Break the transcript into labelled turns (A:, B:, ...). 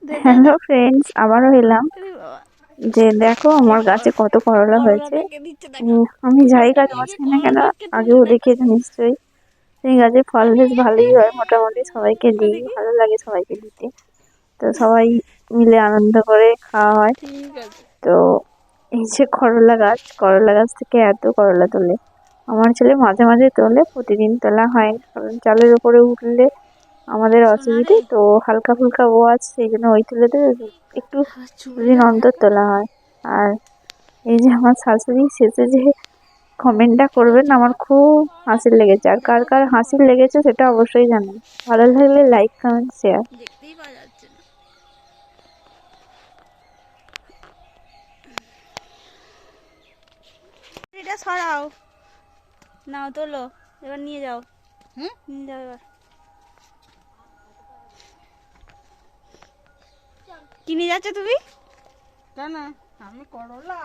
A: Hello friends, আবারও এলাম। যে দেখো আমার গাছে কত করলা হয়েছে। আমি যাই গাছ বসাই না কেন, আগেও দেখেছো নিশ্চয়ই, সেই গাছে ফল বেশ ভালোই হয়, মোটামুটি সবাইকে দিই, ভালো লাগে সবাইকে দিতে। তো সবাই মিলে আনন্দ করে খাওয়া হয়। তো এই যে করলা গাছ থেকে এত করলা তোলে আমার ছেলে, মাঝে মাঝে তোলে, প্রতিদিন তোলা হয় না, কারণ চালের উপরে উঠলে আমাদের অসুবিধে। তো হালকা ফুলকা ও আছে, সেই জন্য ওই তুলে দেবে, একটু দুদিন অন্তর তোলা হয়। আর এই যে আমার শাশুড়ি শেষে যে কমেন্টটা করবেন, আমার খুব হাসি লেগেছে। আর কার কার হাসি লেগেছে সেটা অবশ্যই জানান। ভালো লাগলে লাইক, কমেন্ট, শেয়ার।
B: দেখতেই পাওয়া যাচ্ছে না। এটা সরাও, নাও তোলো, এবার নিয়ে যাও। নিয়ে যাও এবার। কি নিয়ে যাচ্ছ তুমি?
C: কেন আমি করলা